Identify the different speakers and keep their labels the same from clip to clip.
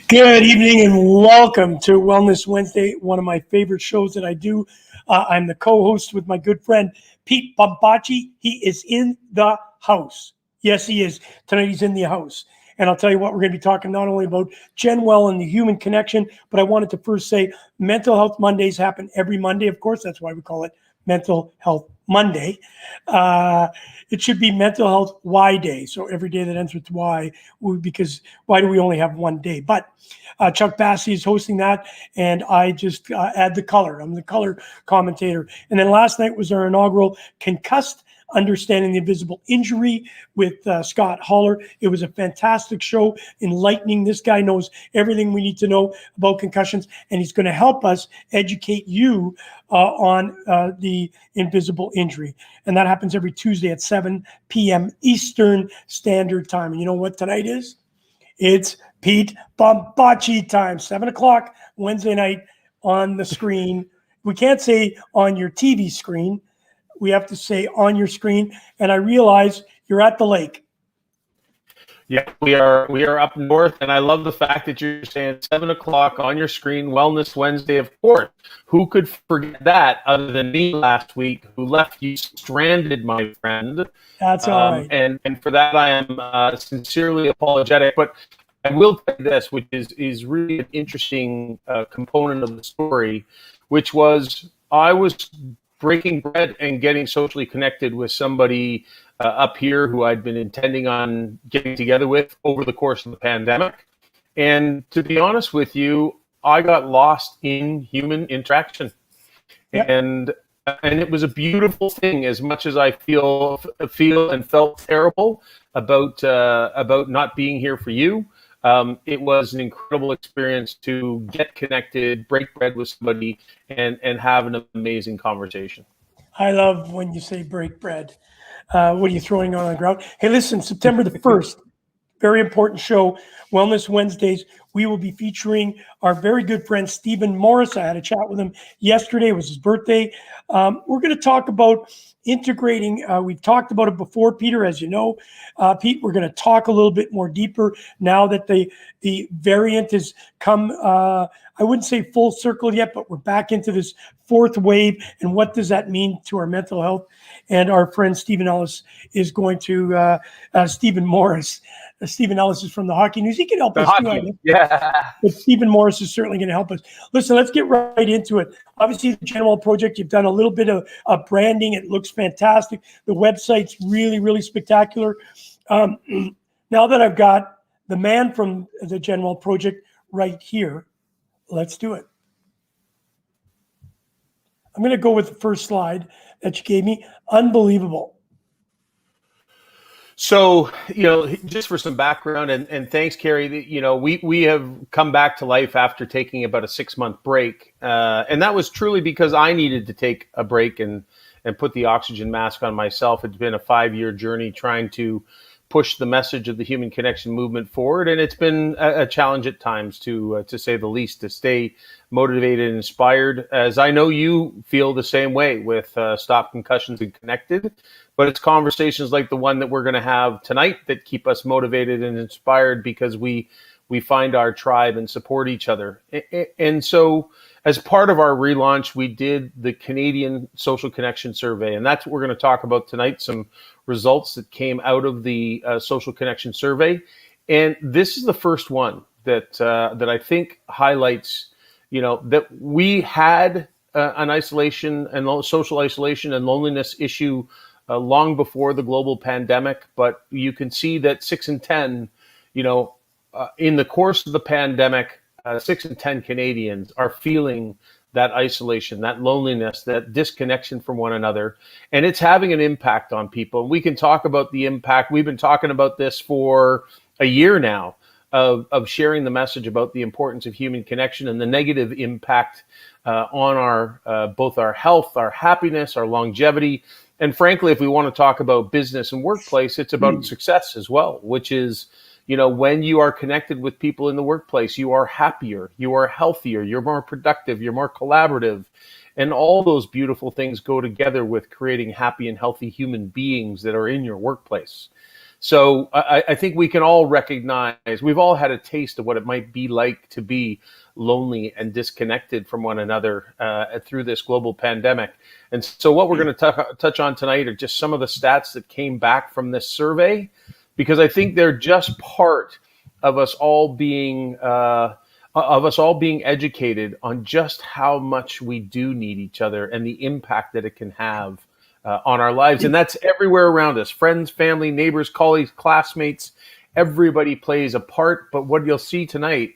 Speaker 1: Good evening and welcome to Wellness Wednesday, one of my favorite shows that I do. I'm the co-host with my good friend Pete Bombaci. He is in the house. Yes, he is. Tonight he's in the house. And I'll tell you what, we're going to be talking not only about GENWELL and the human connection, but I wanted to first say Mental Health Mondays happen every Monday. Of course, that's why we call it Mental Health Monday. It should be Mental Health Y Day. So every day that ends with Y, because why do we only have one day? But Chuck Bassey is hosting that, and I just add the color. I'm the color commentator. And then last night was our inaugural Concussed Understanding the Invisible Injury with Scott Holler. It was a fantastic show, enlightening. This guy knows everything we need to know about concussions, and he's going to help us educate you on the invisible injury. And that happens every Tuesday at 7 p.m. Eastern Standard Time. And you know what tonight is? It's Pete Bombaci time, 7 o'clock Wednesday night on the screen. We can't say on your TV screen. We have to say on your screen. And I realize you're at the lake.
Speaker 2: Yeah, we are up north, and I love the fact that you're saying 7 o'clock on your screen, Wellness Wednesday, of course. Who could forget that other than me last week, who left you stranded, my friend?
Speaker 1: That's all right.
Speaker 2: And for that, I am sincerely apologetic. But I will tell you this, which is really an interesting component of the story, which was I was breaking bread and getting socially connected with somebody up here who I'd been intending on getting together with over the course of the pandemic. And to be honest with you, I got lost in human interaction. Yep. And it was a beautiful thing, as much as I feel and felt terrible about not being here for you. It was an incredible experience to get connected, break bread with somebody, and have an amazing conversation.
Speaker 1: I love when you say break bread. What are you throwing on the ground? Hey, listen, September the 1st, very important show, Wellness Wednesdays. We will be featuring our very good friend, Stephen Morris. I had a chat with him yesterday. It was his birthday. We're going to talk about integrating. We've talked about it before, Peter, as you know. Pete, we're going to talk a little bit more deeper now that the variant has come, I wouldn't say full circle yet, but we're back into this fourth wave. And what does that mean to our mental health? And our friend Stephen Ellis is going to, Stephen Morris. Stephen Ellis is from the Hockey News. He can help us too.
Speaker 2: Yeah.
Speaker 1: But Stephen Morris is certainly going to help us. Listen, let's get right into it. Obviously, the GENWELL project, you've done a little bit of branding. It looks fantastic. The website's really, really spectacular. Now that I've got the man from the GENWELL project right here, let's do it. I'm going to go with the first slide that you gave me. Unbelievable.
Speaker 2: So, just for some background, and thanks, Kerry, we have come back to life after taking about a 6-month break. And that was truly because I needed to take a break and put the oxygen mask on myself. It's been a 5-year journey trying to push the message of the human connection movement forward. And it's been a challenge at times, to say the least, to stay motivated and inspired, as I know you feel the same way with Stop Concussions and Connected. But it's conversations like the one that we're going to have tonight that keep us motivated and inspired, because we find our tribe and support each other. And so as part of our relaunch, we did the Canadian Social Connection Survey. And that's what we're going to talk about tonight, some results that came out of the Social Connection Survey. And this is the first one that I think highlights, that we had an isolation and social isolation and loneliness issue long before the global pandemic, but you can see that 6 in 10, in the course of the pandemic, 6 in 10 Canadians are feeling that isolation, that loneliness, that disconnection from one another, and it's having an impact on people. We can talk about the impact. We've been talking about this for a year now, of sharing the message about the importance of human connection and the negative impact on our both our health, our happiness, our longevity. And frankly, if we want to talk about business and workplace, it's about success as well, which is, when you are connected with people in the workplace, you are happier, you are healthier, you're more productive, you're more collaborative. And all those beautiful things go together with creating happy and healthy human beings that are in your workplace. So I think we can all recognize, we've all had a taste of what it might be like to be lonely and disconnected from one another through this global pandemic. And so what we're going to touch on tonight are just some of the stats that came back from this survey, because I think they're just part of us all being educated on just how much we do need each other and the impact that it can have on our lives. And that's everywhere around us: friends, family, neighbors, colleagues, classmates. Everybody plays a part. But what you'll see tonight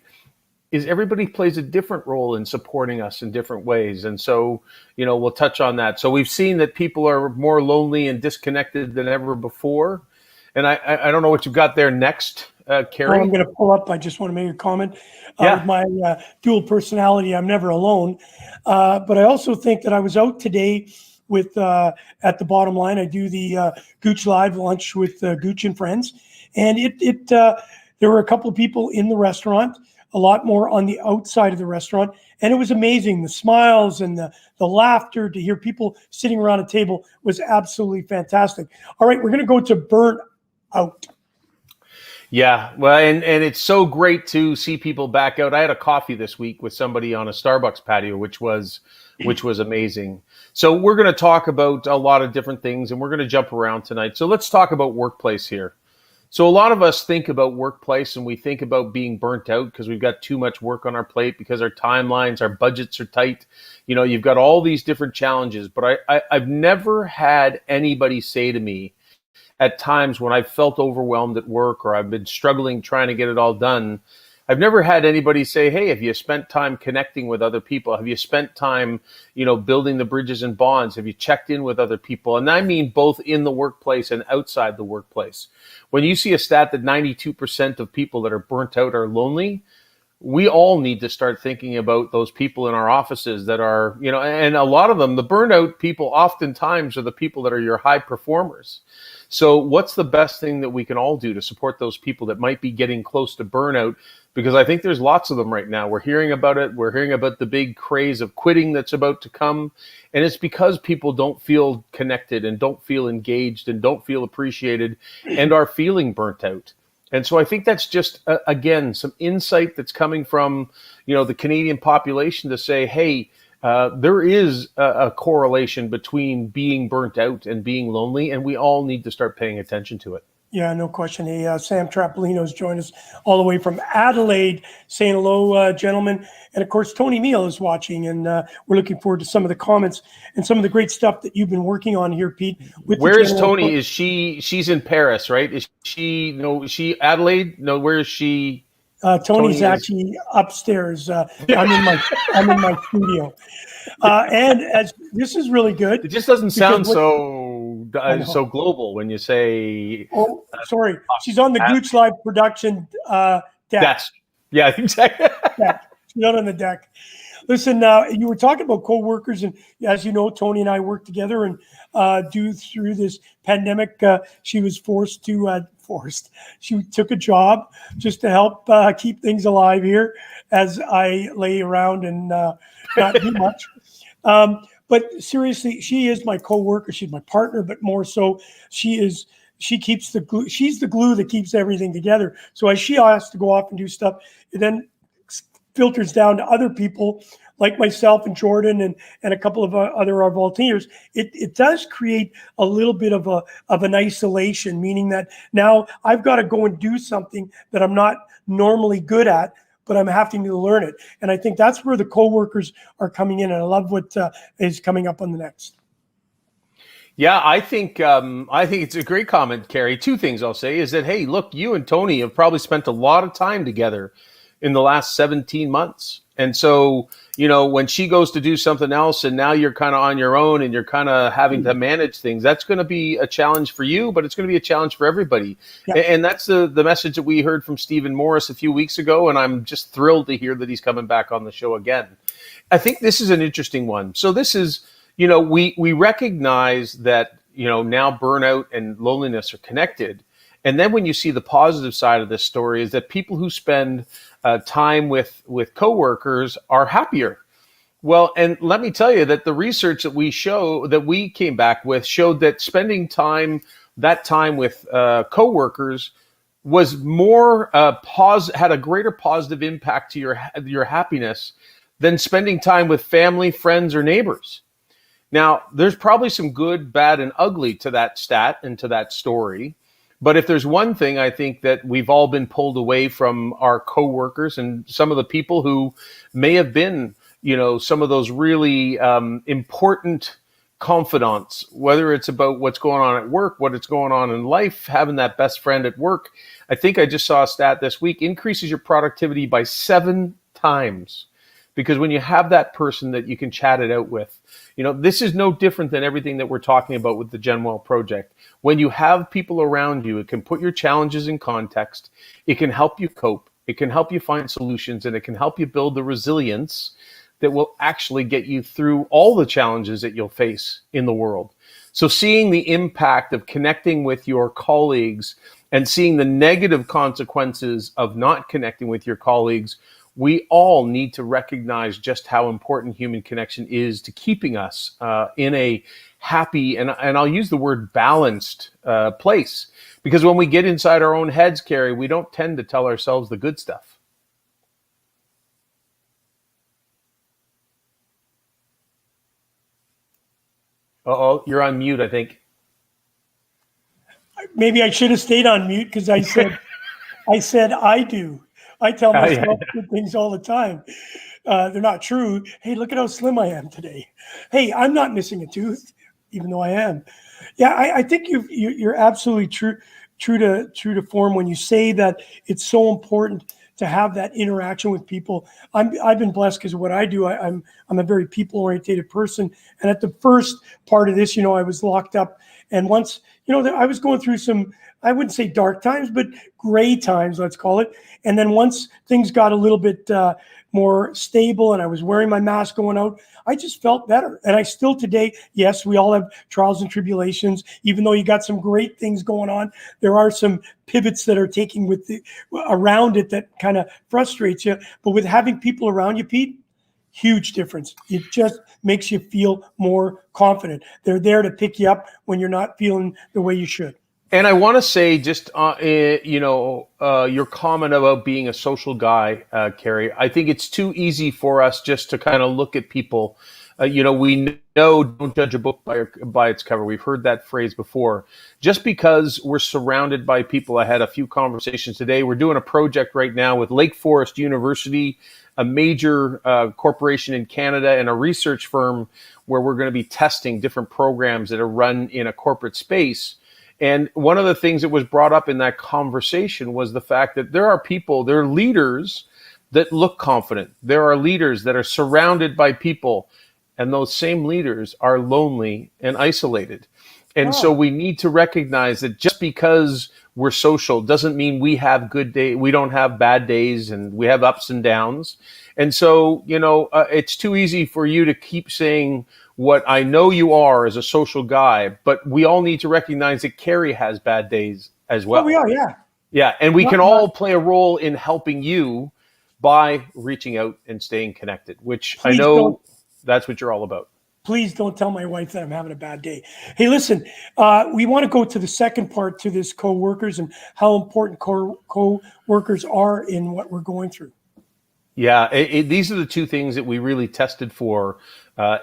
Speaker 2: is everybody plays a different role in supporting us in different ways. And so, we'll touch on that. So we've seen that people are more lonely and disconnected than ever before. And I don't know what you've got there next, Kerry.
Speaker 1: I'm going to pull up. I just want to make a comment.
Speaker 2: Yeah.
Speaker 1: With my dual personality, I'm never alone. But I also think that I was out today with at the Bottom Line. I do the Gooch Live lunch with Gooch and friends, and there were a couple of people in the restaurant, a lot more on the outside of the restaurant, and it was amazing. The smiles and the laughter, to hear people sitting around a table was absolutely fantastic. All right, we're going to go to burn out.
Speaker 2: Yeah, well, and it's so great to see people back out. I had a coffee this week with somebody on a Starbucks patio, which was amazing. So we're going to talk about a lot of different things, and we're going to jump around tonight. So let's talk about workplace here. So a lot of us think about workplace and we think about being burnt out because we've got too much work on our plate, because our timelines, our budgets are tight. You've got all these different challenges, but I've never had anybody say to me at times when I've felt overwhelmed at work or I've been struggling trying to get it all done, I've never had anybody say, hey, have you spent time connecting with other people? Have you spent time, building the bridges and bonds? Have you checked in with other people? And I mean both in the workplace and outside the workplace. When you see a stat that 92% of people that are burnt out are lonely, we all need to start thinking about those people in our offices that are, and a lot of them, the burnout people oftentimes are the people that are your high performers. So what's the best thing that we can all do to support those people that might be getting close to burnout? Because I think there's lots of them right now. We're hearing about it. We're hearing about the big craze of quitting that's about to come. And it's because people don't feel connected and don't feel engaged and don't feel appreciated and are feeling burnt out. And so I think that's just, again, some insight that's coming from, the Canadian population to say, hey, there is a correlation between being burnt out and being lonely, and we all need to start paying attention to it.
Speaker 1: Yeah, no question. Hey, Sam Trapolino's joined us all the way from Adelaide, saying hello, gentlemen. And of course, Tony Neal is watching, and we're looking forward to some of the comments and some of the great stuff that you've been working on here, Pete.
Speaker 2: Where is Tony? Is she's in Paris, right? Is she Adelaide? No, where is she?
Speaker 1: Tony's actually upstairs. I'm in my studio. And as this is really good.
Speaker 2: It just doesn't sound so global when you say.
Speaker 1: Oh, sorry. She's on the Gooch Live production deck.
Speaker 2: Yeah, exactly.
Speaker 1: She's not on the deck. Listen, you were talking about co-workers, and as you know, Tony and I work together and through this pandemic. She was forced. She took a job just to help keep things alive here as I lay around and not do much. But seriously, she is my co-worker. She's my partner, but more so, she keeps the glue. She's the glue that keeps everything together. So as she has to go off and do stuff, it then filters down to other people like myself and Jordan and a couple of other volunteers. It does create a little bit of an isolation, meaning that now I've got to go and do something that I'm not normally good at, but I'm having to learn it. And I think that's where the co-workers are coming in. And I love what is coming up on the next.
Speaker 2: Yeah, I think it's a great comment, Kerry. Two things I'll say is that, hey, look, you and Tony have probably spent a lot of time together in the last 17 months. And so, when she goes to do something else and now you're kind of on your own and you're kind of having to manage things, that's going to be a challenge for you, but it's going to be a challenge for everybody. Yeah. And that's the message that we heard from Stephen Morris a few weeks ago. And I'm just thrilled to hear that he's coming back on the show again. I think this is an interesting one. So this is, we recognize that, now burnout and loneliness are connected. And then when you see the positive side of this story is that people who spend time with coworkers are happier. Well, and let me tell you that the research that we came back with showed that spending time that time with coworkers was more had a greater positive impact to your happiness than spending time with family, friends, or neighbors. Now, there's probably some good, bad, and ugly to that stat and to that story. But if there's one thing I think that we've all been pulled away from our coworkers and some of the people who may have been, some of those really important confidants, whether it's about what's going on at work, what's going on in life, having that best friend at work. I think I just saw a stat this week, increases your productivity by 7 times. Because when you have that person that you can chat it out with, this is no different than everything that we're talking about with the GENWELL project. When you have people around you, it can put your challenges in context. It can help you cope. It can help you find solutions, and it can help you build the resilience that will actually get you through all the challenges that you'll face in the world. So seeing the impact of connecting with your colleagues and seeing the negative consequences of not connecting with your colleagues, we all need to recognize just how important human connection is to keeping us in a happy, and I'll use the word balanced place. Because when we get inside our own heads, Kerry, we don't tend to tell ourselves the good stuff. Uh-oh, you're on mute, I think.
Speaker 1: Maybe I should have stayed on mute because I said I do. I tell myself good things all the time. They're not true. Hey, look at how slim I am today. Hey, I'm not missing a tooth, even though I am. Yeah, I think you're absolutely true to form when you say that it's so important to have that interaction with people. I've been blessed because of what I do. I'm a very people-oriented person. And at the first part of this, I was locked up. And once, I was going through some, I wouldn't say dark times, but gray times, let's call it. And then once things got a little bit more stable and I was wearing my mask going out, I just felt better. And I still today, yes, we all have trials and tribulations. Even though you got some great things going on, there are some pivots that are taking around it that kind of frustrates you. But with having people around you, Pete, huge difference. It just makes you feel more confident. They're there to pick you up when you're not feeling the way you should.
Speaker 2: And I want to say just, your comment about being a social guy, Kerry, I think it's too easy for us just to kind of look at people. We know don't judge a book by its cover. We've heard that phrase before. Just because we're surrounded by people, I had a few conversations today. We're doing a project right now with Lake Forest University, a major corporation in Canada, and a research firm where we're going to be testing different programs that are run in a corporate space. And one of the things that was brought up in that conversation was the fact that there are leaders that look confident. There are leaders that are surrounded by people, and those same leaders are lonely and isolated. And so we need to recognize that just because we're social doesn't mean we have good days. We don't have bad days, and we have ups and downs. And so, it's too easy for you to keep saying what I know you are as a social guy, but we all need to recognize that Kerry has bad days as well.
Speaker 1: Oh, we are, yeah.
Speaker 2: Yeah, and we can all play a role in helping you by reaching out and staying connected, which I know that's what you're all about.
Speaker 1: Please don't tell my wife that I'm having a bad day. Hey, listen, we want to go to the second part to this co-workers and how important co-workers are in what we're going through.
Speaker 2: Yeah, these are the two things that we really tested for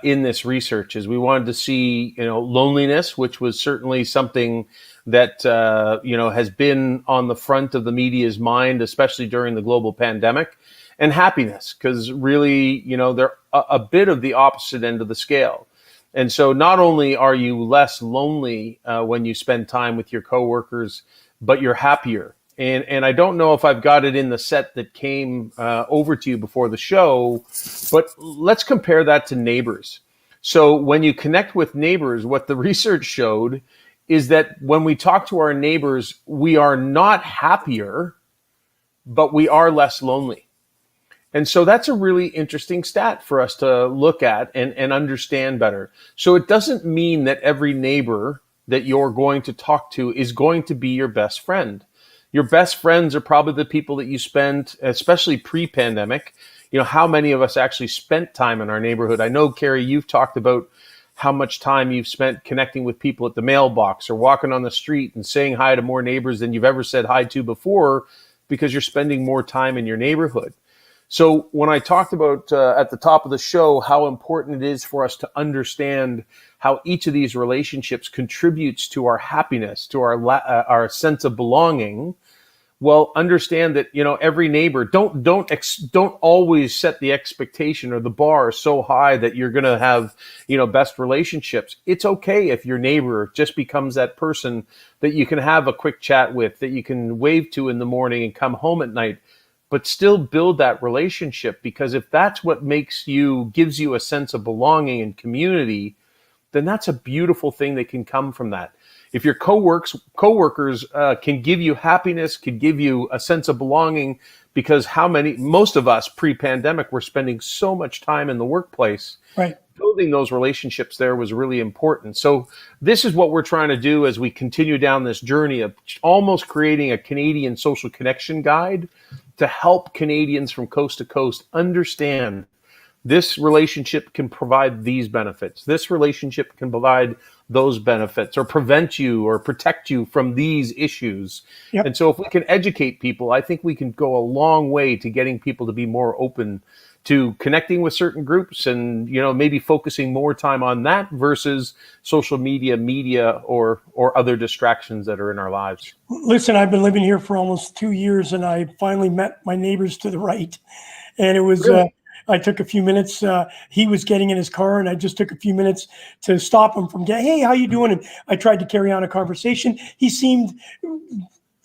Speaker 2: in this research. Is we wanted to see, loneliness, which was certainly something that has been on the front of the media's mind, especially during the global pandemic, and happiness, because really, they're a bit of the opposite end of the scale. And so, not only are you less lonely when you spend time with your coworkers, but you're happier. And I don't know if I've got it in the set that came over to you before the show, but let's compare that to neighbors. So when you connect with neighbors, what the research showed is that when we talk to our neighbors, we are not happier, but we are less lonely. And so that's a really interesting stat for us to look at and understand better. So it doesn't mean that every neighbor that you're going to talk to is going to be your best friend. Your best friends are probably the people that you spend, especially pre-pandemic. How many of us actually spent time in our neighborhood? I know, Kerry, you've talked about how much time you've spent connecting with people at the mailbox or walking on the street and saying hi to more neighbors than you've ever said hi to before, because you're spending more time in your neighborhood. So when I talked about at the top of the show how important it is for us to understand how each of these relationships contributes to our happiness, to our sense of belonging, well, understand that, every neighbor, don't always set the expectation or the bar so high that you're going to have, best relationships. It's okay if your neighbor just becomes that person that you can have a quick chat with, that you can wave to in the morning and come home at night, but still build that relationship, because if that's what gives you a sense of belonging and community, then that's a beautiful thing that can come from that. If your coworkers can give you happiness, can give you a sense of belonging, because most of us pre-pandemic were spending so much time in the workplace.
Speaker 1: Right.
Speaker 2: Building those relationships there was really important. So this is what we're trying to do as we continue down this journey of almost creating a Canadian social connection guide to help Canadians from coast to coast understand this relationship can provide these benefits. This relationship can provide those benefits, or prevent you or protect you from these issues.
Speaker 1: Yep.
Speaker 2: And so if we can educate people, I think we can go a long way to getting people to be more open to connecting with certain groups, and maybe focusing more time on that versus social media or other distractions that are in our lives.
Speaker 1: Listen, I've been living here for almost 2 years, and I finally met my neighbors to the right, and it was
Speaker 2: Really?
Speaker 1: I took a few minutes. He was getting in his car, and I just took a few minutes to stop him from hey, how you doing? And I tried to carry on a conversation. He seemed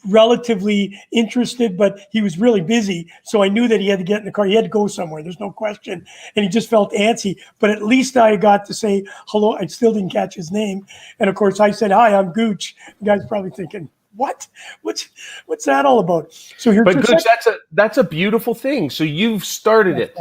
Speaker 1: relatively interested, but he was really busy. So I knew that he had to get in the car. He had to go somewhere. There's no question. And he just felt antsy. But at least I got to say hello. I still didn't catch his name. And of course, I said, hi, I'm Gooch. The guy's probably thinking, what? What's that all about? So here's
Speaker 2: Gooch, that's a beautiful thing. So you've started it.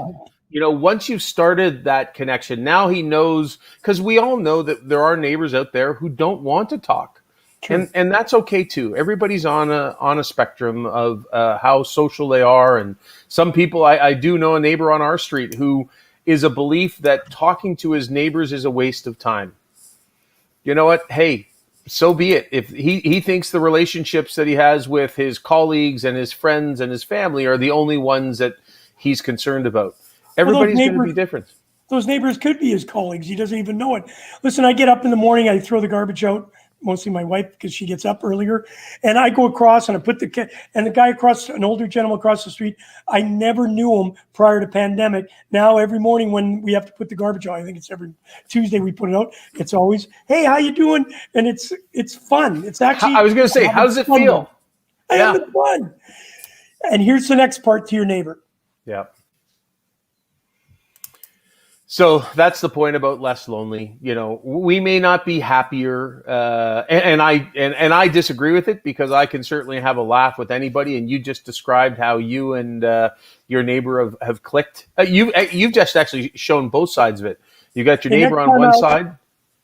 Speaker 2: Once you've started that connection, now he knows, because we all know that there are neighbors out there who don't want to talk. And that's okay too. Everybody's on a spectrum of how social they are. And some people, I do know a neighbor on our street who is a belief that talking to his neighbors is a waste of time. You know what? Hey, so be it. If he thinks the relationships that he has with his colleagues and his friends and his family are the only ones that he's concerned about. Everybody's going to be different.
Speaker 1: Those neighbors could be his colleagues. He doesn't even know it. Listen, I get up in the morning, I throw the garbage out, mostly my wife, because she gets up earlier. And I go across and I put the guy across, an older gentleman across the street, I never knew him prior to pandemic. Now every morning when we have to put the garbage out, I think it's every Tuesday we put it out, it's always, hey, how you doing? And it's fun. It's actually,
Speaker 2: I was going to say, how does it feel?
Speaker 1: I have it fun. And here's the next part to your neighbor.
Speaker 2: Yeah. So that's the point about less lonely. We may not be happier, and I disagree with it, because I can certainly have a laugh with anybody. And you just described how you and your neighbor have clicked. You've just actually shown both sides of it. You got your neighbor on one side.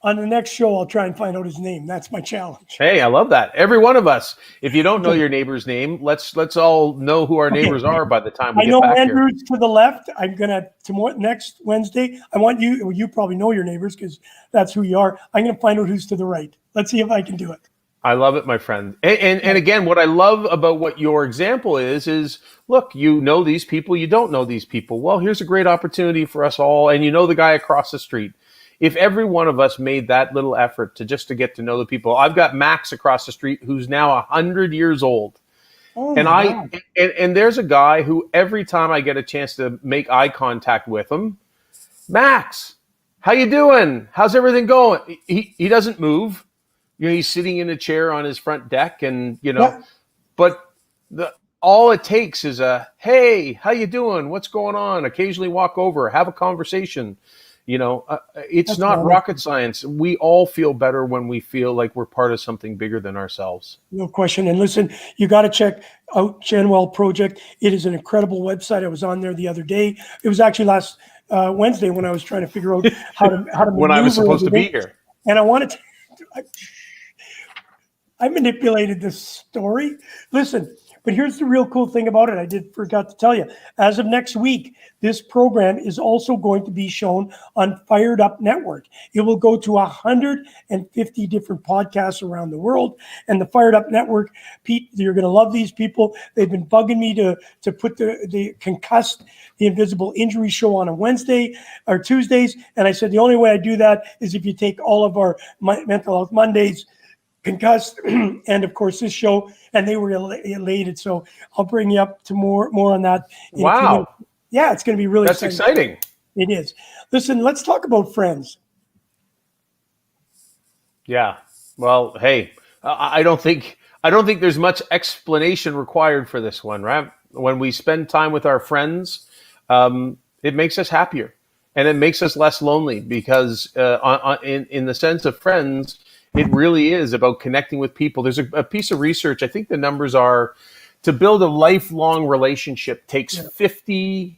Speaker 1: On the next show, I'll try and find out his name. That's my challenge.
Speaker 2: Hey, I love that. Every one of us. If you don't know your neighbor's name, let's all know who our neighbors are by the time we get back here. I know
Speaker 1: Andrew's to the left. I'm gonna next Wednesday. I want you. Well, you probably know your neighbors because that's who you are. I'm gonna find out who's to the right. Let's see if I can do it.
Speaker 2: I love it, my friend. And again, what I love about what your example is look, you know these people, you don't know these people. Well, here's a great opportunity for us all, and you know the guy across the street. If every one of us made that little effort to get to know the people, I've got Max across the street who's now 100 years old. Oh, and there's a guy who every time I get a chance to make eye contact with him, Max, how you doing? How's everything going? He doesn't move. He's sitting in a chair on his front deck, and but all it takes is a, hey, how you doing? What's going on? Occasionally walk over, have a conversation. It's That's not rocket science. We all feel better when we feel like we're part of something bigger than ourselves.
Speaker 1: No question. And listen, you got to check out GENWELL Project. It is an incredible website. I was on there the other day. It was actually last Wednesday when I was trying to figure out how to
Speaker 2: when I was supposed to be here.
Speaker 1: And I wanted to, I manipulated this story. Listen, But here's the real cool thing about it. I forgot to tell you. As of next week, this program is also going to be shown on Fired Up Network. It will go to 150 different podcasts around the world. And the Fired Up Network, Pete, you're going to love these people. They've been bugging me to put the Concussed, the Invisible Injury show on a Wednesday or Tuesdays. And I said, the only way I do that is if you take all of our Mental Health Mondays, Concussed, and of course this show, and they were elated. So I'll bring you up to more on that.
Speaker 2: Wow.
Speaker 1: Yeah, it's going to be really
Speaker 2: That's exciting.
Speaker 1: It is. Listen, let's talk about Friends.
Speaker 2: Yeah. Well, hey, I don't think there's much explanation required for this one, right? When we spend time with our friends, it makes us happier, and it makes us less lonely because in the sense of Friends, it really is about connecting with people. There's a piece of research, I think the numbers are, to build a lifelong relationship takes 50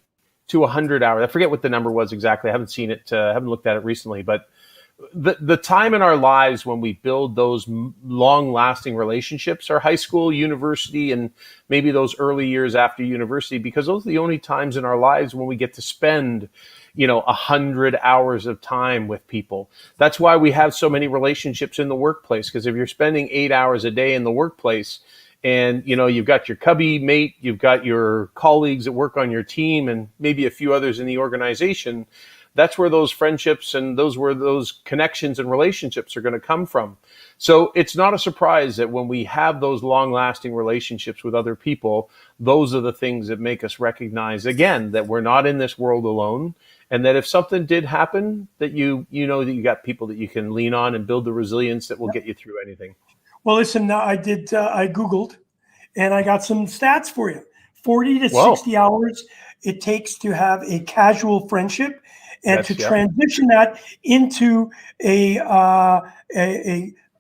Speaker 2: to 100 hours. I forget what the number was exactly. I haven't seen it, haven't looked at it recently, but the time in our lives when we build those long-lasting relationships are high school, university, and maybe those early years after university, because those are the only times in our lives when we get to spend 100 hours of time with people. That's why we have so many relationships in the workplace, because if you're spending 8 hours a day in the workplace and, you've got your cubby mate, you've got your colleagues that work on your team and maybe a few others in the organization, that's where those friendships and those connections and relationships are going to come from. So it's not a surprise that when we have those long-lasting relationships with other people, those are the things that make us recognize, again, that we're not in this world alone. And that if something did happen, that you know that you got people that you can lean on and build the resilience that will get you through anything.
Speaker 1: Well, listen, I Googled, and I got some stats for you. 40 to 60 hours it takes to have a casual friendship, and to transition that into a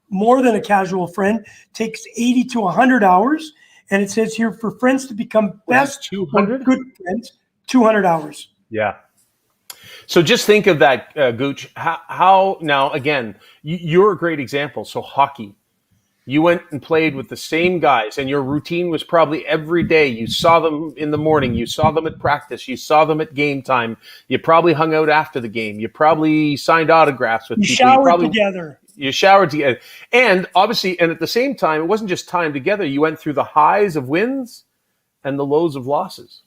Speaker 1: more than a casual friend takes 80 to 100 hours. And it says here, for friends to become best
Speaker 2: 200
Speaker 1: good friends, 200 hours.
Speaker 2: Yeah. So just think of that, Gooch. How now, again, you're a great example. So hockey, you went and played with the same guys, and your routine was probably every day. You saw them in the morning. You saw them at practice. You saw them at game time. You probably hung out after the game. You probably signed autographs with people. You showered together. And obviously, and at the same time, it wasn't just time together. You went through the highs of wins and the lows of losses.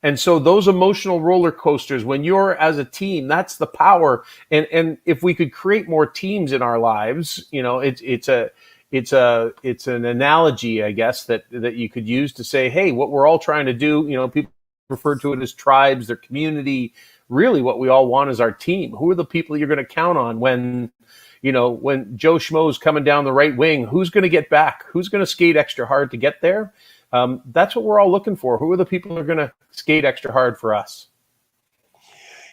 Speaker 2: And so those emotional roller coasters, when you're as a team, that's the power. And if we could create more teams in our lives, it's an analogy, I guess, that you could use to say, hey, what we're all trying to do, people refer to it as tribes, their community. Really what we all want is our team. Who are the people you're going to count on when Joe Schmo's coming down the right wing? Who's going to get back? Who's going to skate extra hard to get there? That's what we're all looking for. Who are the people that are going to skate extra hard for us?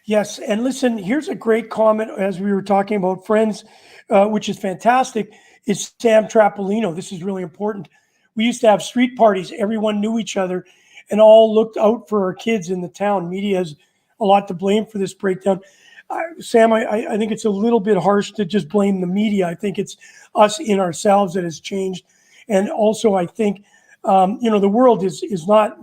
Speaker 1: Yes. And listen, here's a great comment as we were talking about Friends, which is fantastic, is Sam Trapolino. This is really important. We used to have street parties. Everyone knew each other and all looked out for our kids in the town. Media has a lot to blame for this breakdown. Sam, I think it's a little bit harsh to just blame the media. I think it's us in ourselves that has changed. And also, I think the world is not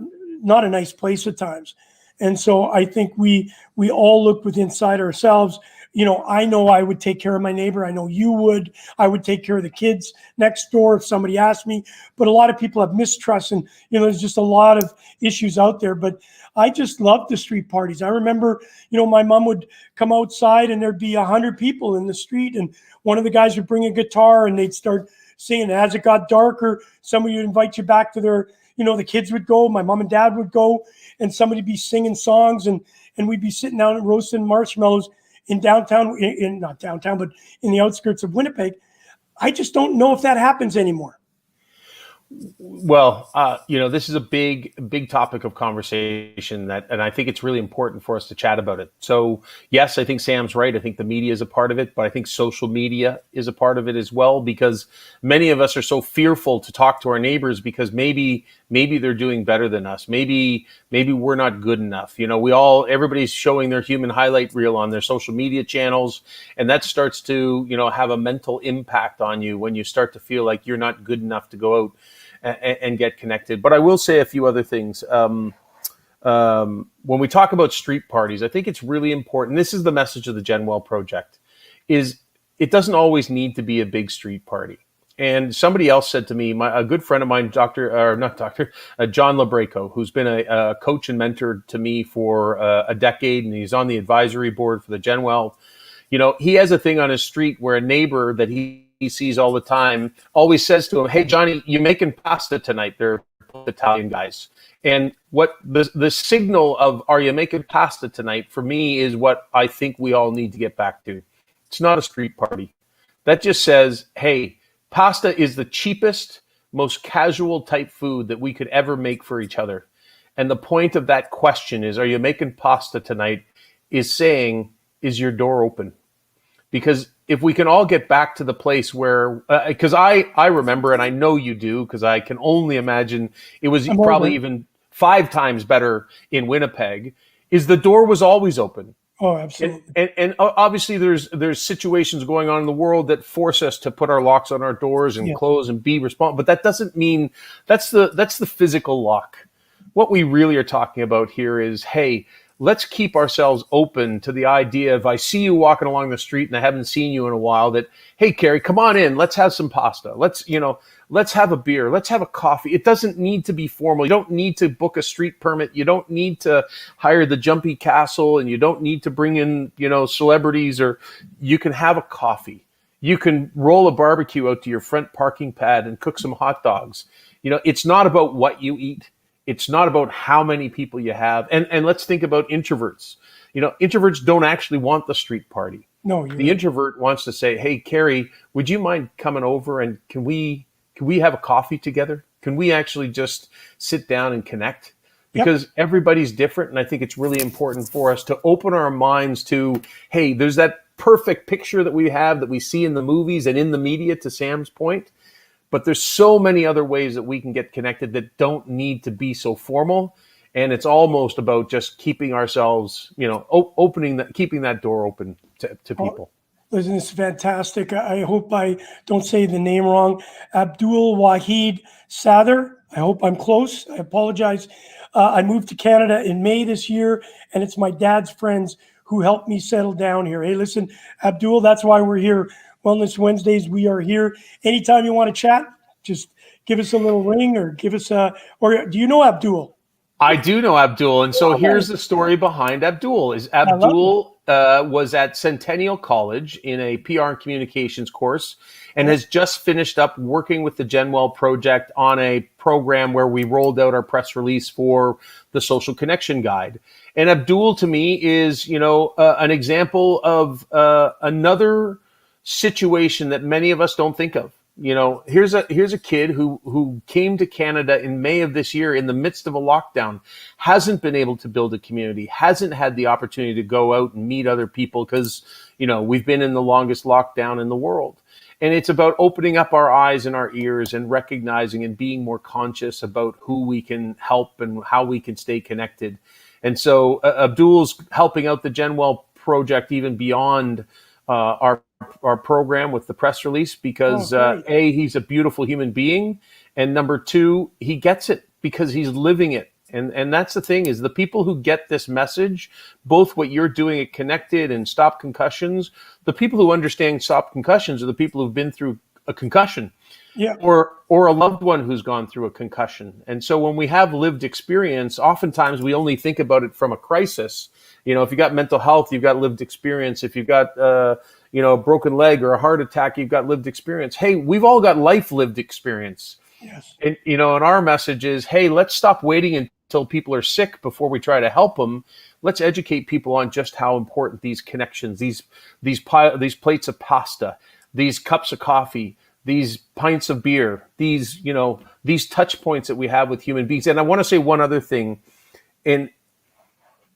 Speaker 1: a nice place at times. And so I think we all look within inside ourselves. I know I would take care of my neighbor. I know you would. I would take care of the kids next door if somebody asked me. But a lot of people have mistrust, and there's just a lot of issues out there. But I just loved the street parties. I remember, my mom would come outside and there'd be 100 people in the street, and one of the guys would bring a guitar and they'd start singing. As it got darker, somebody would invite you back to their, the kids would go, my mom and dad would go, and somebody'd be singing songs, and we'd be sitting down and roasting marshmallows in downtown, not downtown, but in the outskirts of Winnipeg. I just don't know if that happens anymore.
Speaker 2: Well, this is a big topic of conversation and I think it's really important for us to chat about it. So yes, I think Sam's right. I think the media is a part of it, but I think social media is a part of it as well, because many of us are so fearful to talk to our neighbors because maybe they're doing better than us. Maybe we're not good enough. Everybody's showing their human highlight reel on their social media channels. And that starts to, have a mental impact on you when you start to feel like you're not good enough to go out and get connected. But I will say a few other things. When we talk about street parties, I think it's really important. This is the message of the GenWell project: is it doesn't always need to be a big street party. And somebody else said to me, a good friend of mine, John Labreco, who's been a coach and mentor to me for a decade, and he's on the advisory board for the GenWell. He has a thing on his street where a neighbor that he sees all the time always says to him, "Hey, Johnny, you making pasta tonight?" They're Italian guys. And what the signal of "are you making pasta tonight" for me is what I think we all need to get back to. It's not a street party. That just says, hey, pasta is the cheapest, most casual type food that we could ever make for each other. And the point of that question is, are you making pasta tonight, is saying, is your door open? Because if we can all get back to the place where, because I remember, and I know you do, because I can only imagine it was probably even 5 times better in Winnipeg, is the door was always open.
Speaker 1: Oh, absolutely.
Speaker 2: And obviously there's situations going on in the world that force us to put our locks on our doors and close and be responsible. But that doesn't mean that's the physical lock. What we really are talking about here is, hey, let's keep ourselves open to the idea of, I see you walking along the street and I haven't seen you in a while, that, hey, Kerry, come on in. Let's have some pasta. Let's have a beer. Let's have a coffee. It doesn't need to be formal. You don't need to book a street permit. You don't need to hire the Jumpy Castle, and you don't need to bring in, celebrities, or you can have a coffee. You can roll a barbecue out to your front parking pad and cook some hot dogs. It's not about what you eat. It's not about how many people you have. And let's think about introverts. Introverts don't actually want the street party.
Speaker 1: No,
Speaker 2: the introvert wants to say, hey, Kerry, would you mind coming over, and can we have a coffee together? Can we actually just sit down and connect? Because everybody's different. And I think it's really important for us to open our minds to, hey, there's that perfect picture that we have that we see in the movies and in the media, to Sam's point. But there's so many other ways that we can get connected that don't need to be so formal. And it's almost about just keeping ourselves, keeping that door open to people.
Speaker 1: Listen, it's fantastic. I hope I don't say the name wrong. Abdul Wahid Sather. I hope I'm close. I apologize. I moved to Canada in May this year, and it's my dad's friends who helped me settle down here. Hey, listen, Abdul, that's why we're here. Wellness Wednesdays, we are here. Anytime you want to chat, just give us a little ring, or give us or do you know Abdul?
Speaker 2: I do know Abdul. And so here's the story behind Abdul. Abdul was at Centennial College in a PR and communications course, and has just finished up working with the GenWell project on a program where we rolled out our press release for the Social Connection Guide. And Abdul, to me, is, an example of another situation that many of us don't think of. Here's a kid who came to Canada in May of this year in the midst of a lockdown, hasn't been able to build a community, hasn't had the opportunity to go out and meet other people because, we've been in the longest lockdown in the world. And it's about opening up our eyes and our ears and recognizing and being more conscious about who we can help and how we can stay connected. And so Abdul's helping out the GenWell project even beyond our program with the press release, because A, he's a beautiful human being, and number 2, he gets it because he's living it. And that's the thing, is the people who get this message, both what you're doing at Connected and Stop Concussions, the people who understand Stop Concussions are the people who've been through a concussion, or a loved one who's gone through a concussion. And so when we have lived experience, oftentimes we only think about it from a crisis. If you got mental health, you've got lived experience. If you've got a broken leg or a heart attack, you've got lived experience. Hey, we've all got life lived experience.
Speaker 1: Yes.
Speaker 2: And, and our message is, hey, let's stop waiting until people are sick before we try to help them. Let's educate people on just how important these connections, these plates of pasta, these cups of coffee, these pints of beer, these touch points that we have with human beings. And I want to say one other thing, and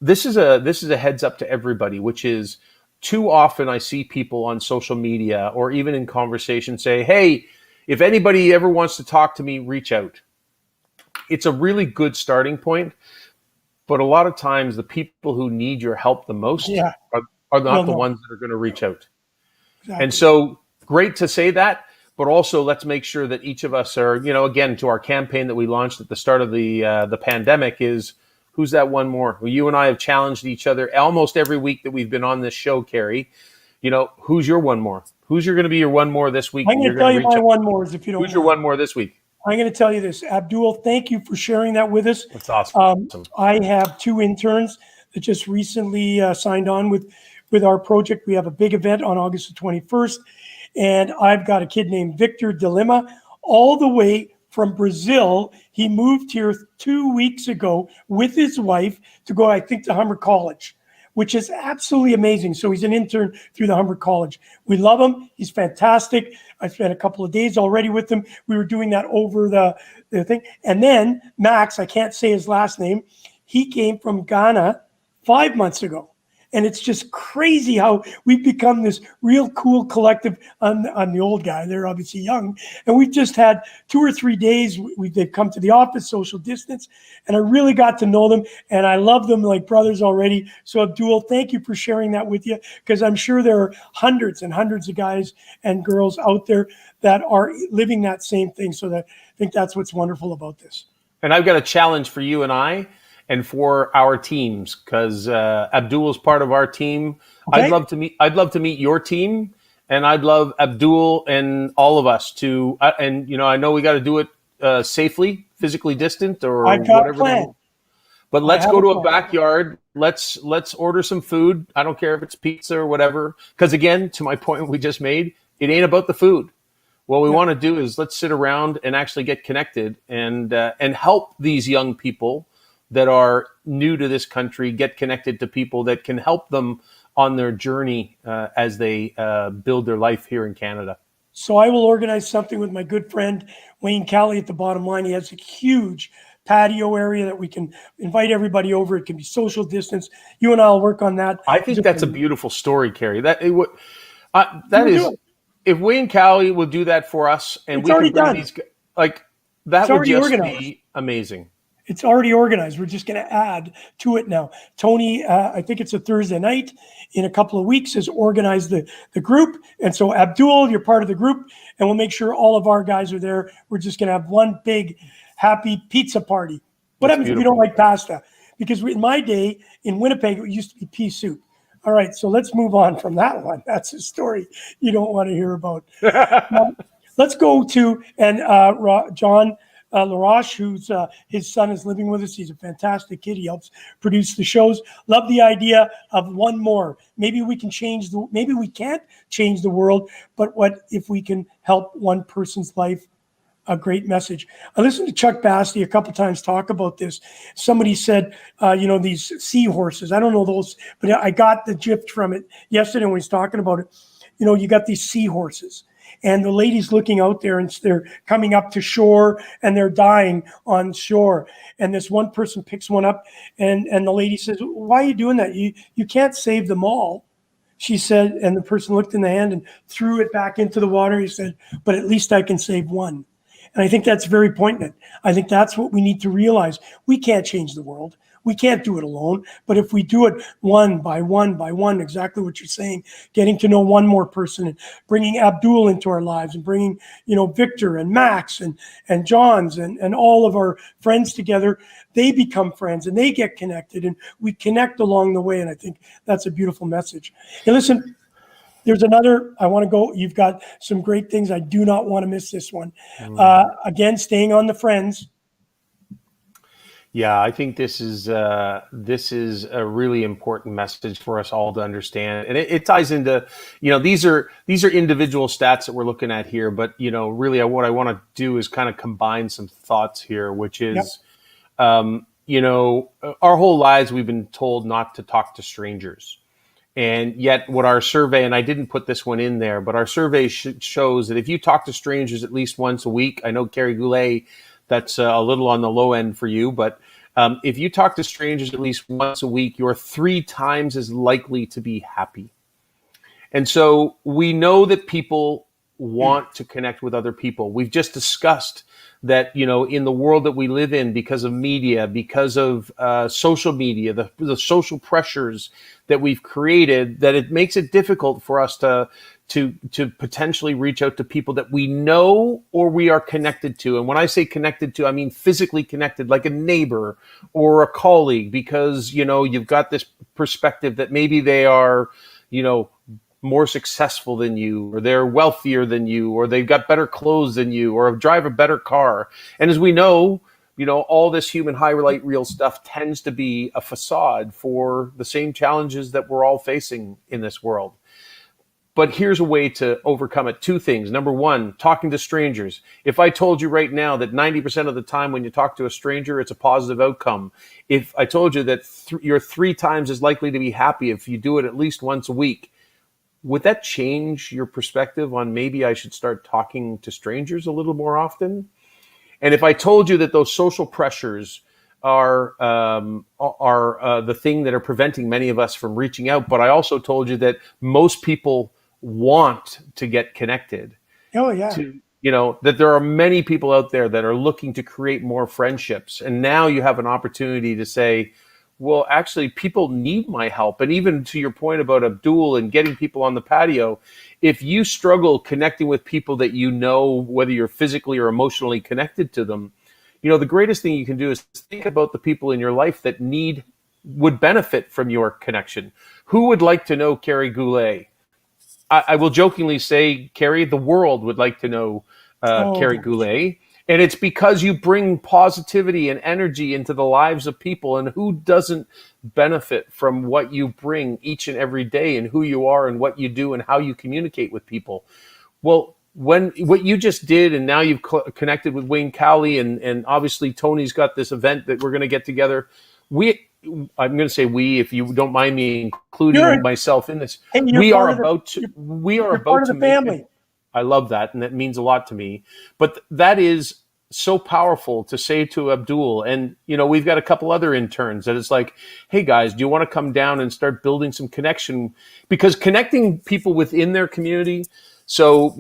Speaker 2: this is a heads up to everybody, which is, too often I see people on social media or even in conversation say, hey, if anybody ever wants to talk to me, reach out. It's a really good starting point, but a lot of times the people who need your help the most are not the ones that are going to reach out. Exactly. And so great to say that, but also let's make sure that each of us are, again, to our campaign that we launched at the start of the pandemic is, who's that one more? Well, you and I have challenged each other almost every week that we've been on this show, Kerry. Who's your one more? Who's going to be your one more this week?
Speaker 1: I'm going to tell you my one more, if you don't
Speaker 2: Who's your one more this week?
Speaker 1: I'm going to tell you this. Abdul, thank you for sharing that with us.
Speaker 2: That's awesome.
Speaker 1: I have 2 interns that just recently signed on with our project. We have a big event on August the 21st, and I've got a kid named Victor Dilema, all the way from Brazil. He moved here 2 weeks ago with his wife to go, I think, to Humber College, which is absolutely amazing. So he's an intern through the Humber College. We love him. He's fantastic. I spent a couple of days already with him. We were doing that over the thing. And then Max, I can't say his last name, he came from Ghana 5 months ago. And it's just crazy how we've become this real cool collective. I'm the old guy. They're obviously young. And we've just had 2 or 3 days. They've come to the office, social distance, and I really got to know them. And I love them like brothers already. So Abdul, thank you for sharing that with you, because I'm sure there are hundreds and hundreds of guys and girls out there that are living that same thing. So I think that's what's wonderful about this.
Speaker 2: And I've got a challenge for you and I, and for our teams, because Abdul's part of our team. Okay. I'd love to meet your team, and I'd love Abdul and all of us to. And I know we got to do it safely, physically distant, or whatever. But let's go to a backyard. Let's order some food. I don't care if it's pizza or whatever. Because again, to my point we just made, it ain't about the food. What we want to do is let's sit around and actually get connected and help these young people that are new to this country get connected to people that can help them on their journey as they build their life here in Canada.
Speaker 1: So I will organize something with my good friend Wayne Callie at the Bottom Line. He has a huge patio area that we can invite everybody over. It can be social distance. You and I will work on that.
Speaker 2: I think that's a beautiful story, Kerry. If Wayne Callie will do that for us, and we can bring these, that would just be amazing.
Speaker 1: It's already organized. We're just going to add to it now. Tony, I think it's a Thursday night in a couple of weeks, has organized the group. And so Abdul, you're part of the group, and we'll make sure all of our guys are there. We're just going to have one big happy pizza party. What happens if you don't like pasta? Because in my day in Winnipeg, it used to be pea soup. All right, so let's move on from that one. That's a story you don't want to hear about. Let's go to John LaRoche, who's his son is living with us. He's a fantastic kid. He helps produce the shows. Love the idea of one more. Maybe we can maybe we can't change the world, but what if we can help one person's life? A great message. I listened to Chuck Basti a couple times talk about this. Somebody said, these seahorses. I don't know those, but I got the gist from it yesterday when he was talking about it. You got these seahorses. And the lady's looking out there, and they're coming up to shore, and they're dying on shore. And this one person picks one up, and the lady says, "Why are you doing that? You can't save them all." She said, and the person looked in the hand and threw it back into the water. He said, "But at least I can save one." And I think that's very poignant. I think that's what we need to realize. We can't change the world. We can't do it alone. But if we do it one by one, exactly what you're saying, getting to know one more person and bringing Abdul into our lives and bringing, Victor and Max and John's and all of our friends together, they become friends and they get connected and we connect along the way. And I think that's a beautiful message. Hey, listen, there's another, I want to go, you've got some great things. I do not want to miss this one. Again, staying on the friends.
Speaker 2: Yeah, I think this is a really important message for us all to understand, and it ties into, these are individual stats that we're looking at here, but really what I want to do is kind of combine some thoughts here, which is, our whole lives we've been told not to talk to strangers, and yet what our survey, and I didn't put this one in there, but our survey shows that if you talk to strangers at least once a week, I know Kerry Goulet, that's a little on the low end for you, but if you talk to strangers at least once a week, you're 3 times as likely to be happy. And so we know that people want to connect with other people. We've just discussed that, in the world that we live in, because of media, because of social media, the social pressures that we've created, that it makes it difficult for us to to potentially reach out to people that we know or we are connected to. And when I say connected to, I mean physically connected, like a neighbor or a colleague, because, you've got this perspective that maybe they are, more successful than you, or they're wealthier than you, or they've got better clothes than you, or drive a better car. And as we know, all this human highlight reel stuff tends to be a facade for the same challenges that we're all facing in this world. But here's a way to overcome it. Two things. Number one, talking to strangers. If I told you right now that 90% of the time when you talk to a stranger, it's a positive outcome. If I told you that you're 3 times as likely to be happy if you do it at least once a week, would that change your perspective on maybe I should start talking to strangers a little more often? And if I told you that those social pressures are the thing that are preventing many of us from reaching out, but I also told you that most people want to get connected.
Speaker 1: Oh, yeah.
Speaker 2: That there are many people out there that are looking to create more friendships. And now you have an opportunity to say, well, actually, people need my help. And even to your point about Abdul and getting people on the patio, if you struggle connecting with people that whether you're physically or emotionally connected to them, the greatest thing you can do is think about the people in your life that would benefit from your connection. Who would like to know Kerry Goulet? I will jokingly say, Kerry, the world would like to know Kerry Goulet. And it's because you bring positivity and energy into the lives of people. And who doesn't benefit from what you bring each and every day, and who you are and what you do and how you communicate with people? Well, what you just did, and now you've connected with Wayne Cowley, and obviously Tony's got this event that we're going to get together. I'm going to say we, if you don't mind me including myself in this.
Speaker 1: Hey,
Speaker 2: we are about to make
Speaker 1: family.
Speaker 2: I love that, and that means a lot to me. But that is so powerful to say to Abdul. And, we've got a couple other interns that it's like, hey, guys, do you want to come down and start building some connection? Because connecting people within their community. So,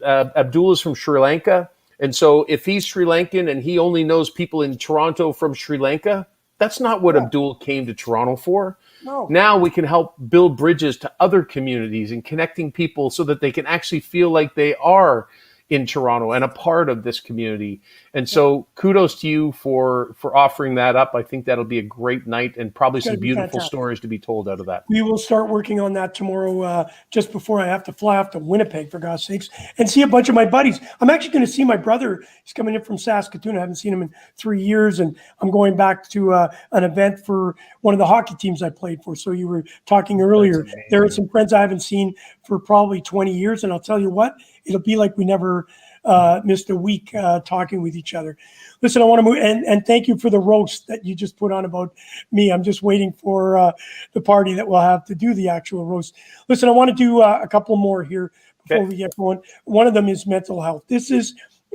Speaker 2: Abdul is from Sri Lanka. And so if he's Sri Lankan and he only knows people in Toronto from Sri Lanka, that's not what Abdul came to Toronto for.
Speaker 1: No.
Speaker 2: Now we can help build bridges to other communities and connecting people so that they can actually feel like they are in Toronto and a part of this community. And so kudos to you for offering that up. I think that'll be a great night and probably some beautiful stories to be told out of that.
Speaker 1: We will start working on that tomorrow, just before I have to fly off to Winnipeg, for God's sakes, and see a bunch of my buddies. I'm actually going to see my brother. He's coming in from Saskatoon. I haven't seen him in 3 years, and I'm going back to an event for one of the hockey teams I played for. So you were talking earlier. There are some friends I haven't seen for probably 20 years, and I'll tell you what, it'll be like we never missed a week talking with each other. Listen, I want to move, and thank you for the roast that you just put on about me. I'm just waiting for the party that we'll have to do the actual roast. Listen, I want to do a couple more here before we get going. One of them is mental health.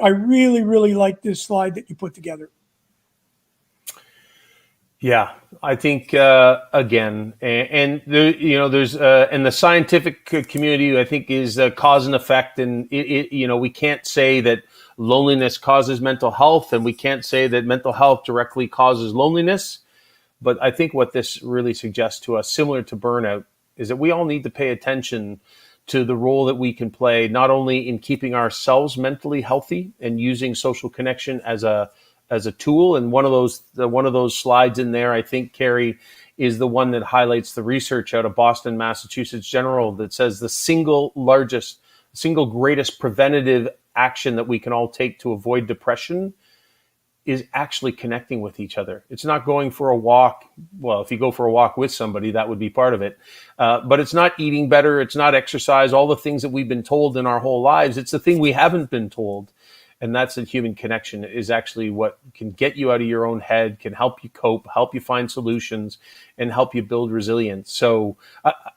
Speaker 1: I really, really like this slide that you put together.
Speaker 2: Yeah, I think again, and there's in the scientific community, I think is cause and effect, and we can't say that loneliness causes mental health, and we can't say that mental health directly causes loneliness. But I think what this really suggests to us, similar to burnout, is that we all need to pay attention to the role that we can play, not only in keeping ourselves mentally healthy and using social connection as a tool. And one of those slides in there, I think, Kerry, is the one that highlights the research out of Boston, Massachusetts General that says the single greatest preventative action that we can all take to avoid depression is actually connecting with each other. It's not going for a walk. Well, if you go for a walk with somebody, that would be part of it. But it's not eating better. It's not exercise, all the things that we've been told in our whole lives. It's the thing we haven't been told. And that's that human connection is actually what can get you out of your own head, can help you cope, help you find solutions, and help you build resilience. So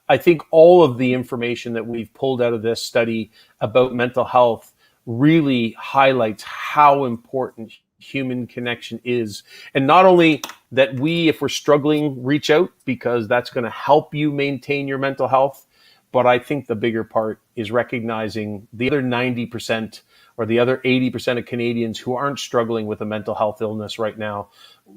Speaker 2: I think all of the information that we've pulled out of this study about mental health really highlights how important human connection is. And not only that we, if we're struggling, reach out, because that's going to help you maintain your mental health. But I think the bigger part is recognizing the other 90% or the other 80% of Canadians who aren't struggling with a mental health illness right now.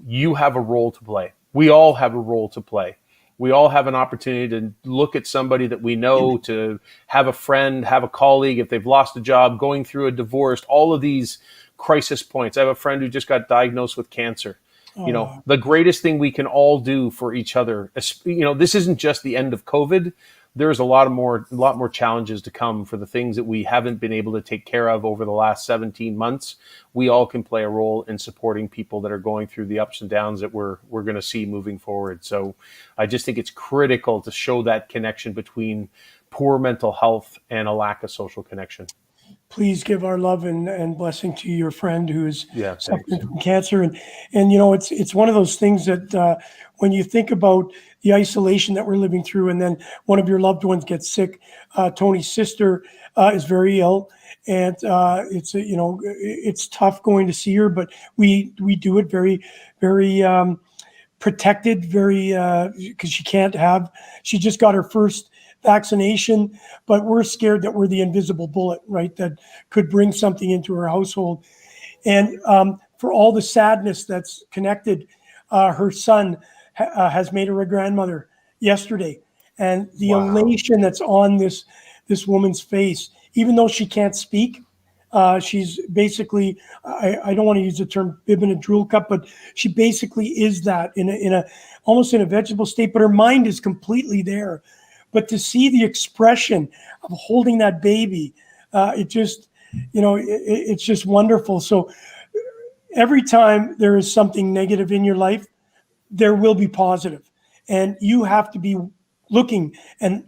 Speaker 2: You have a role to play. We all have a role to play. We all have an opportunity to look at somebody that we know, to have a friend, have a colleague, if they've lost a job, going through a divorce, all of these crisis points. I have a friend who just got diagnosed with cancer. The greatest thing we can all do for each other, this isn't just the end of COVID. There's a lot more challenges to come for the things that we haven't been able to take care of over the last 17 months. We all can play a role in supporting people that are going through the ups and downs that we're going to see moving forward. So I just think it's critical to show that connection between poor mental health and a lack of social connection.
Speaker 1: Please give our love and blessing to your friend who is suffering from cancer. And it's one of those things that when you think about the isolation that we're living through, and then one of your loved ones gets sick, Tony's sister is very ill, and it's tough going to see her, but we do it very, very protected, because she just got her first vaccination, but we're scared that we're the invisible bullet, right? That could bring something into her household. And for all the sadness that's connected, her son has made her a grandmother yesterday. And the elation that's on this woman's face, even though she can't speak, she's basically, I don't want to use the term bib in a drool cup, but she basically is that in a almost in a vegetable state, but her mind is completely there. But to see the expression of holding that baby, it's just wonderful. So every time there is something negative in your life, there will be positive. And you have to be looking and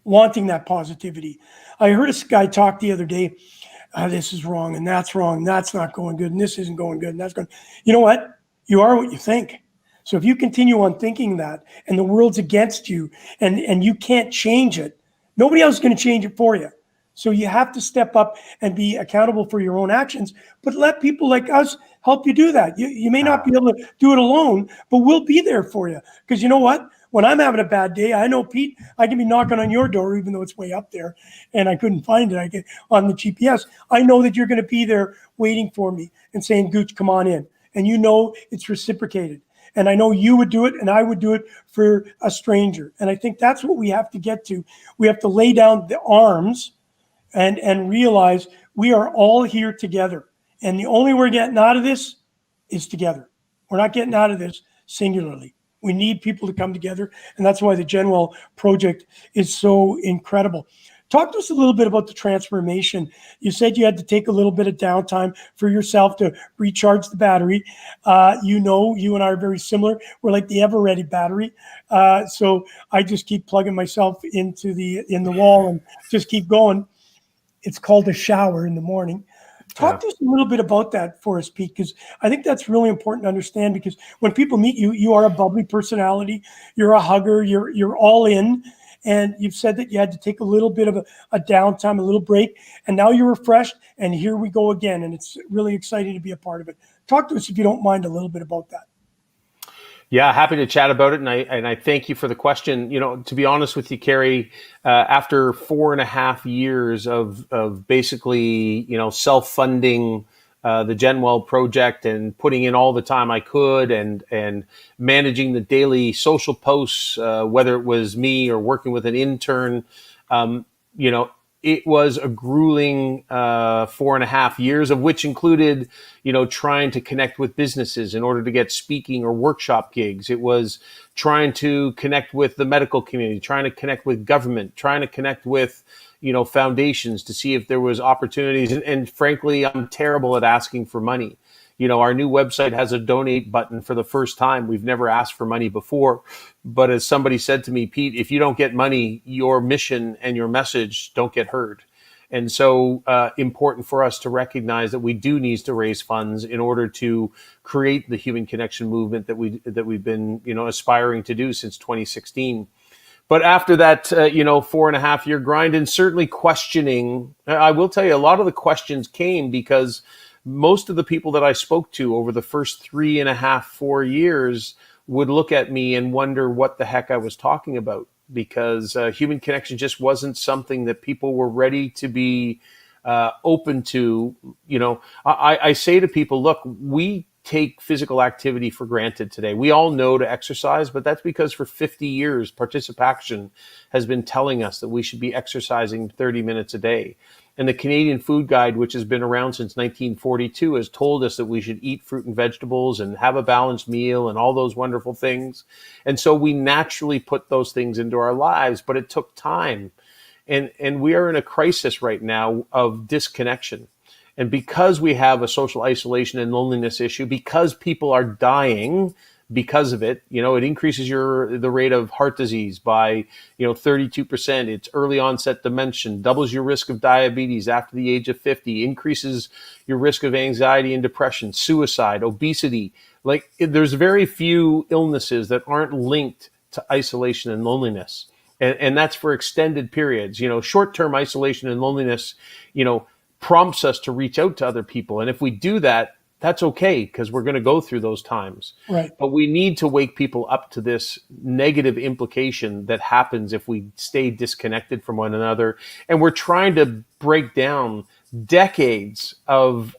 Speaker 1: wanting that positivity. I heard a guy talk the other day, this is wrong, and that's not going good, and this isn't going good, and that's going. You know what? You are what you think. So if you continue on thinking that, and the world's against you, and you can't change it, nobody else is going to change it for you. So you have to step up and be accountable for your own actions, but let people like us help you do that. You may not be able to do it alone, but we'll be there for you. Because you know what? When I'm having a bad day, I know, Pete, I can be knocking on your door, even though it's way up there, and I couldn't find it. I get on the GPS. I know that you're going to be there waiting for me and saying, Gooch, come on in. And you know it's reciprocated. And I know you would do it, and I would do it for a stranger. And I think that's what we have to get to. We have to lay down the arms and realize we are all here together. And the only way we're getting out of this is together. We're not getting out of this singularly. We need people to come together. And that's why the GENWELL project is so incredible. Talk to us a little bit about the transformation. You said you had to take a little bit of downtime for yourself to recharge the battery. You and I are very similar. We're like the ever-ready battery. So I just keep plugging myself in the wall and just keep going. It's called a shower in the morning. Talk to us a little bit about that for us, Pete, because I think that's really important to understand, because when people meet you, you are a bubbly personality. You're a hugger. You're all in. And you've said that you had to take a little bit of a downtime, a little break, and now you're refreshed, and here we go again. And it's really exciting to be a part of it. Talk to us, if you don't mind, a little bit about that.
Speaker 2: Yeah, happy to chat about it. And I thank you for the question. To be honest with you, Kerry, after 4.5 years of basically, self-funding the GENWELL project and putting in all the time I could and managing the daily social posts, whether it was me or working with an intern, it was a grueling 4.5 years, of which included, trying to connect with businesses in order to get speaking or workshop gigs. It was trying to connect with the medical community, trying to connect with government, trying to connect with, foundations to see if there was opportunities. And frankly, I'm terrible at asking for money. Our new website has a donate button for the first time. We've never asked for money before. But as somebody said to me, Pete, if you don't get money, your mission and your message don't get heard. And so important for us to recognize that we do need to raise funds in order to create the human connection movement that we've been, aspiring to do since 2016. But after that, 4.5 year grind, and certainly questioning, I will tell you, a lot of the questions came because most of the people that I spoke to over the first 3.5, 4 years would look at me and wonder what the heck I was talking about, because human connection just wasn't something that people were ready to be open to. I say to people, look, we take physical activity for granted today. We all know to exercise, but that's because for 50 years, Participation has been telling us that we should be exercising 30 minutes a day. And the Canadian Food Guide, which has been around since 1942, has told us that we should eat fruit and vegetables and have a balanced meal and all those wonderful things. And so we naturally put those things into our lives, but it took time. And we are in a crisis right now of disconnection. And because we have a social isolation and loneliness issue, because people are dying because of it, it increases the rate of heart disease by, 32%. It's early onset dementia, doubles your risk of diabetes after the age of 50, increases your risk of anxiety and depression, suicide, obesity. Like, there's very few illnesses that aren't linked to isolation and loneliness. And that's for extended periods. Short-term isolation and loneliness, prompts us to reach out to other people. And if we do that, that's okay, because we're going to go through those times.
Speaker 1: Right.
Speaker 2: But we need to wake people up to this negative implication that happens if we stay disconnected from one another. And we're trying to break down decades of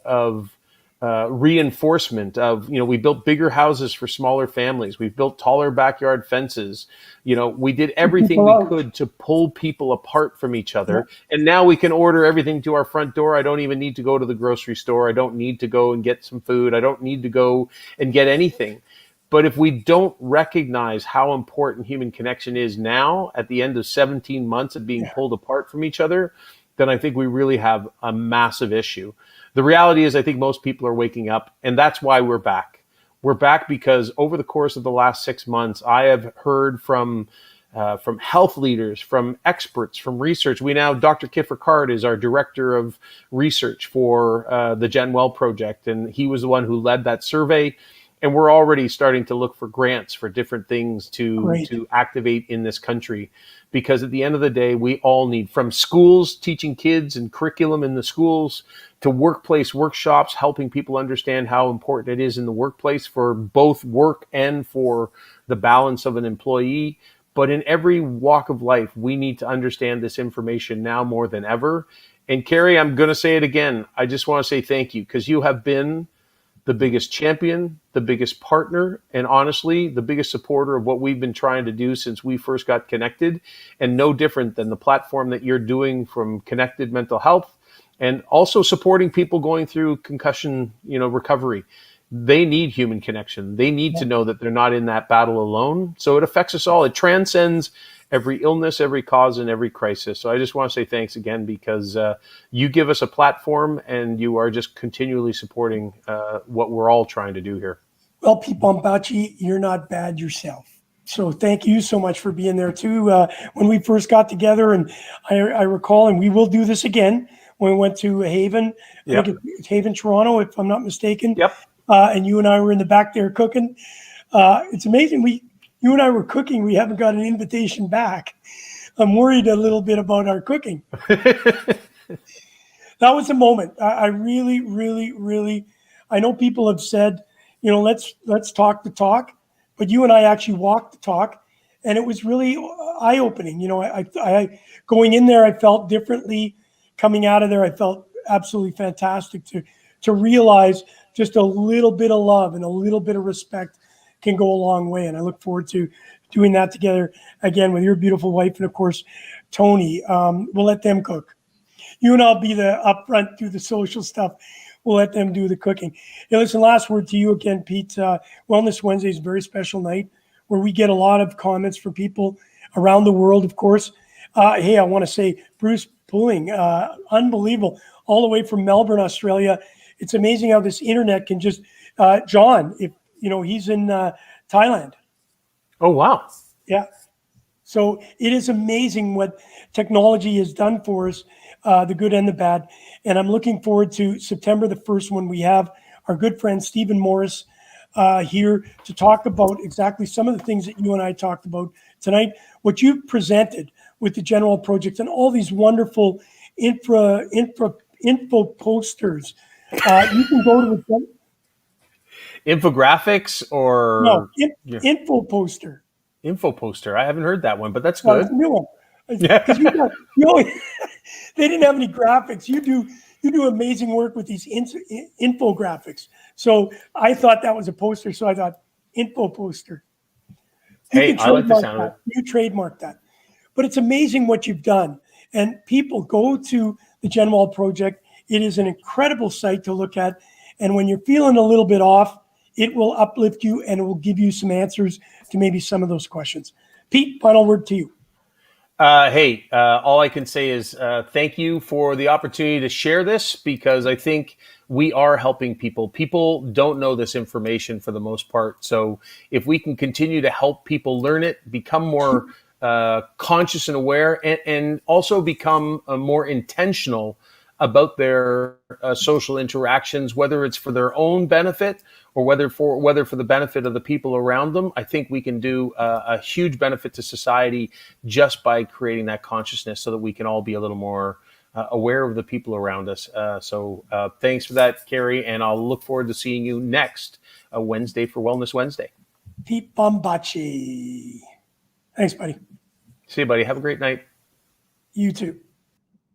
Speaker 2: reinforcement of, we built bigger houses for smaller families. We've built taller backyard fences. We did everything we could to pull people apart from each other. Yeah. And now we can order everything to our front door. I don't even need to go to the grocery store. I don't need to go and get some food. I don't need to go and get anything. But if we don't recognize how important human connection is now, at the end of 17 months of being pulled apart from each other, then I think we really have a massive issue. The reality is, I think most people are waking up, and that's why we're back. We're back because over the course of the last 6 months, I have heard from health leaders, from experts, from research. Dr. Kiffer Card is our director of research for the GENWELL project, and he was the one who led that survey. And we're already starting to look for grants for different things to activate in this country. Because at the end of the day, we all need, from schools, teaching kids and curriculum in the schools, to workplace workshops, helping people understand how important it is in the workplace for both work and for the balance of an employee. But in every walk of life, we need to understand this information now more than ever. And Kerry, I'm going to say it again. I just want to say thank you, because you have been the biggest champion, the biggest partner, and honestly, the biggest supporter of what we've been trying to do since we first got connected, and no different than the platform that you're doing from Connected Mental Health, and also supporting people going through concussion, recovery. They need human connection. They need to know that they're not in that battle alone. So it affects us all. It transcends every illness, every cause, and every crisis. So I just want to say thanks again, because you give us a platform and you are just continually supporting what we're all trying to do here.
Speaker 1: Well, Pete Bombaci, you're not bad yourself. So thank you so much for being there too. When we first got together, and I recall, and we will do this again, when we went to Haven, I think it's Haven, Toronto, if I'm not mistaken.
Speaker 2: Yep.
Speaker 1: And you and I were in the back there cooking. It's amazing. You and I were cooking. We haven't got an invitation back. I'm worried a little bit about our cooking. That was a moment. I really, really, really, I know people have said, let's talk the talk, but you and I actually walked the talk, and it was really eye-opening. I going in there, I felt differently. Coming out of there, I felt absolutely fantastic to realize just a little bit of love and a little bit of respect can go a long way. And I look forward to doing that together again with your beautiful wife. And of course, Tony, we'll let them cook. You and I'll be the upfront, do the social stuff. We'll let them do the cooking. Hey, listen, last word to you again, Pete. Wellness Wednesday is a very special night where we get a lot of comments from people around the world, of course. Hey, I want to say Bruce Pulling, unbelievable, all the way from Melbourne, Australia. It's amazing how this internet can just, John, if he's in Thailand.
Speaker 2: Oh, wow.
Speaker 1: Yeah. So it is amazing what technology has done for us, the good and the bad. And I'm looking forward to September the 1st when we have our good friend Stephen Morris here to talk about exactly some of the things that you and I talked about tonight, what you presented with the GENWELL project and all these wonderful info posters. You can go to the
Speaker 2: infographics or
Speaker 1: info poster.
Speaker 2: Info poster. I haven't heard that one, but that's good.
Speaker 1: It's a new one. Because they didn't have any graphics. You you do amazing work with these infographics. So I thought that was a poster. So I thought info poster.
Speaker 2: Hey, I like the sound of it.
Speaker 1: You trademark that. But it's amazing what you've done. And people go to the GENWELL project. It is an incredible site to look at. And when you're feeling a little bit off, it will uplift you and it will give you some answers to maybe some of those questions. Pete, final word to you.
Speaker 2: All I can say is thank you for the opportunity to share this, because I think we are helping people. People don't know this information for the most part. So if we can continue to help people learn it, become more conscious and aware, and also become more intentional about their social interactions, whether it's for their own benefit or whether for the benefit of the people around them, I think we can do a huge benefit to society just by creating that consciousness, so that we can all be a little more aware of the people around us. So thanks for that, Kerry, and I'll look forward to seeing you next Wednesday for Wellness Wednesday.
Speaker 1: Pete Bombaci. Thanks, buddy.
Speaker 2: See you, buddy. Have a great night.
Speaker 1: You too.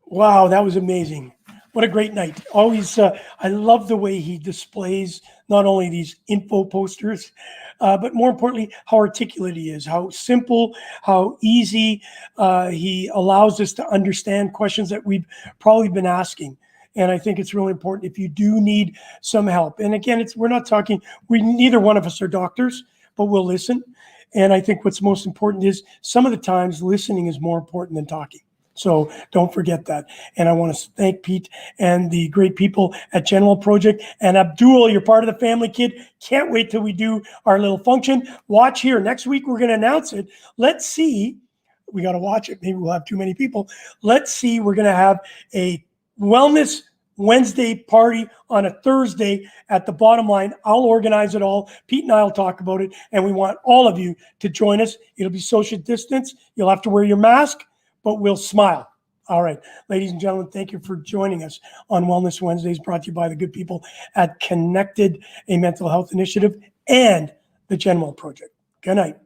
Speaker 1: Wow, that was amazing. What a great night. Always, I love the way he displays not only these info posters, but more importantly, how articulate he is, how simple, how easy he allows us to understand questions that we've probably been asking. And I think it's really important if you do need some help. And again, we're not talking, neither one of us are doctors, but we'll listen. And I think what's most important is some of the times listening is more important than talking. So don't forget that. And I want to thank Pete and the great people at GENWELL Project. And Abdul, you're part of the family, kid. Can't wait till we do our little function. Watch here. Next week, we're going to announce it. Let's see. We got to watch it. Maybe we'll have too many people. Let's see. We're going to have a Wellness Wednesday party on a Thursday at the Bottom Line. I'll organize it all. Pete and I will talk about it. And we want all of you to join us. It'll be social distance. You'll have to wear your mask, but we'll smile. All right, ladies and gentlemen, thank you for joining us on Wellness Wednesdays, brought to you by the good people at Connected, a mental health initiative, and the GENWELL Project. Good night.